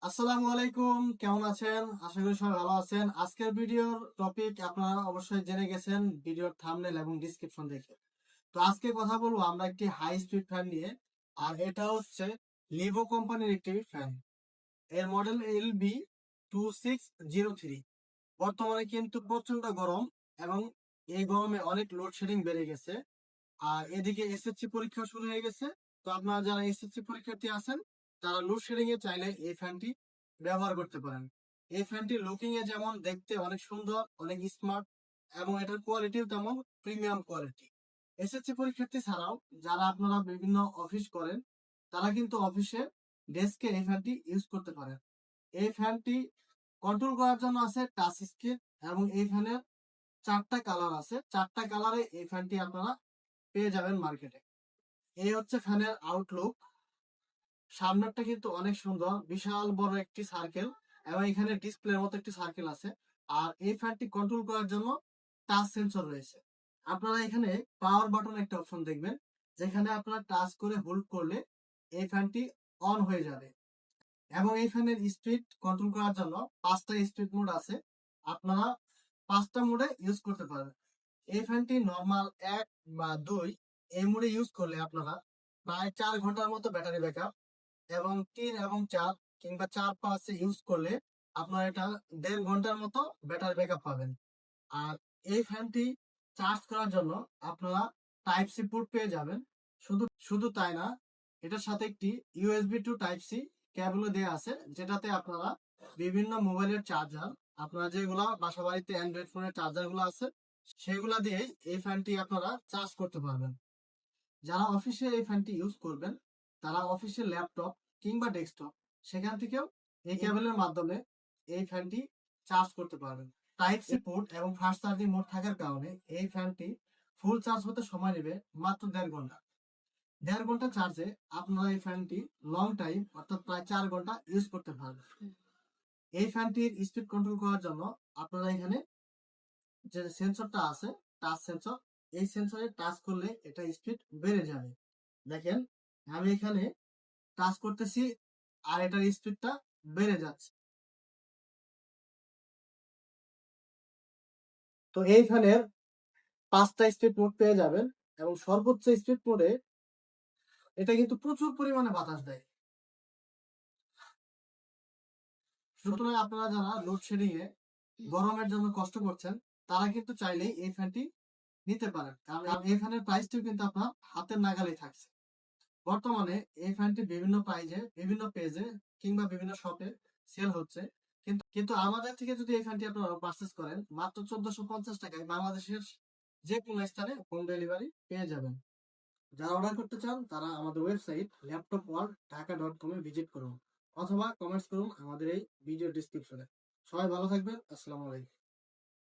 আসসালামু আলাইকুম, কেমন আছেন? আশা করি সবাই ভালো আছেন। আজকের ভিডিওর টপিক আপনারা অবশ্যই জেনে গেছেন ভিডিওর থাম্বনেল এবং ডিসক্রিপশন দেখে। তো আজকে কথা বলবো আমরা একটি হাই স্পিড ফ্যান নিয়ে। আর এটা হচ্ছে লিভো কোম্পানির একটি ফ্যান। এর মডেল LB2603। বর্তমানে কিন্তু প্রচন্ড গরম এবং এই গরমে অনেক লোডশেডিং বেড়ে গেছে। আর এদিকে এসএসসি পরীক্ষা শুরু হয়ে গেছে। তো আপনারা যারা এসএসসি পরীক্ষার্থী আছেন তারা লোডশেডিং এ চাইলে এই ফ্যানটি ব্যবহার করতে পারেন। এই ফ্যানটি লুকিং এ যেমন দেখতে অনেক সুন্দর, অনেক স্মার্ট এবং এটার কোয়ালিটিও তেমন প্রিমিয়াম কোয়ালিটি। এসএসসি পরীক্ষার্থী ছাড়াও যারা আপনারা বিভিন্ন অফিস করেন তারা কিন্তু অফিসে ডেস্কে এই ফ্যানটি ইউজ করতে পারেন। এই ফ্যানটি কন্ট্রোল করার জন্য আছে টাচ স্ক্রিন এবং এই ফ্যানের 4টা কালার আছে। 4টা কালারে এই ফ্যানটি আপনারা পেয়ে যাবেন মার্কেটে। এই হচ্ছে ফ্যানের আউটলুক। সামনেরটা কিন্তু অনেক সুন্দর, বিশাল বড় একটি সার্কেল এবং এখানে ডিসপ্লের মতো একটি সার্কেল আছে। আর এই ফ্যানটি কন্ট্রোল করার জন্য টাচ সেন্সর রয়েছে। আপনারা এখানে পাওয়ার বাটন একটা অপশন দেখবেন, যেখানে আপনারা টাচ করে হোল্ড করলে এই ফ্যানটি অন হয়ে যাবে। এবং এই ফ্যানের স্পিড কন্ট্রোল করার জন্য 5টা স্পিড মোড আছে। আপনারা 5টা মোডে ইউজ করতে পারবেন। এই ফ্যানটি নর্মাল 1 বা 2 এই মোডে ইউজ করলে আপনারা প্রায় 4 ঘন্টার মতো ব্যাটারি ব্যাকআপ এবং 3 এবং 4 কিংবা 4-5 ইউজ করলে আপনারা এটা 1.5 ঘন্টার মতো ব্যাটারি ব্যাকআপ পাবেন। আর এই ফ্যানটি চার্জ করার জন্য আপনারা টাইপ সি পোর্ট পেয়ে যাবেন। শুধু শুধু তাই না, এটার সাথে একটি ইউএসবি টু টাইপ সি কেবলও দেওয়া আছে, যেটাতে আপনারা বিভিন্ন মোবাইলের চার্জার, আপনারা যেগুলা বাসা বাড়িতে অ্যান্ড্রয়েড ফোনের চার্জার গুলো আছে সেগুলা দিয়ে এই ফ্যানটি আপনারা চার্জ করতে পারবেন। যারা অফিসে এই ফ্যানটি ইউজ করবেন তারা অফিসের ল্যাপটপ কিংবা ডেস্কটপ সেখান থেকেও এই কেবলের মাধ্যমে এই ফ্যানটি চার্জ করতে পারবেন। টাইপ সি পোর্ট এবং ফাস্ট চার্জিং মোড থাকার কারণে এই ফ্যানটি ফুল চার্জ হতে সময় নেবে মাত্র 1.5 ঘন্টা। 1.5 ঘন্টা চার্জে আপনারা এই ফ্যানটি লং টাইম অর্থাৎ প্রায় 4 ঘন্টা ইউজ করতে পারবেন। এই ফ্যানটির স্পিড কন্ট্রোল করার জন্য আপনারা এখানে যে সেন্সরটা আছে, টাচ সেন্সর, এই সেন্সরে টাচ করলে এটা স্পিড বেড়ে যাবে। দেখেন, আমি এখানে টাচ করতেছি আর এটার স্পিডটা বেড়ে যাচ্ছে। তো এই ফ্যানের 5টা স্পিড মোড পেয়ে যাবেন এবং সর্বোচ্চ স্পিড মোডে এটা কিন্তু প্রচুর পরিমাণে বাতাস দেয়। সুতরাং আপনারা যারা লোডশেডিং এ গরমের জন্য কষ্ট করছেন তারা কিন্তু চাইলেই এই ফ্যানটি নিতে পারেন, কারণ এই ফ্যানের প্রাইসটিও কিন্তু আপনার হাতের নাগালেই থাকছে। বর্তমানে এই ফ্যানটি বিভিন্ন প্রাইজে, বিভিন্ন পেজে কিংবা বিভিন্ন শপে সেল হচ্ছে। কিন্তু আমাদের থেকে যদি এই ফ্যানটি আপনারা পারচেজ করেন মাত্র 1450 টাকায় বাংলাদেশের যে কোনো স্থানে হোম ডেলিভারি পেয়ে যাবেন। যারা অর্ডার করতে চান তারা আমাদের ওয়েবসাইট laptopworldঢাকা.com এ ভিজিট করুন অথবা কমেন্টস করুন আমাদের এই ভিডিও ডিসক্রিপশনে। সবাই ভালো থাকবেন। আসসালামু আলাইকুম।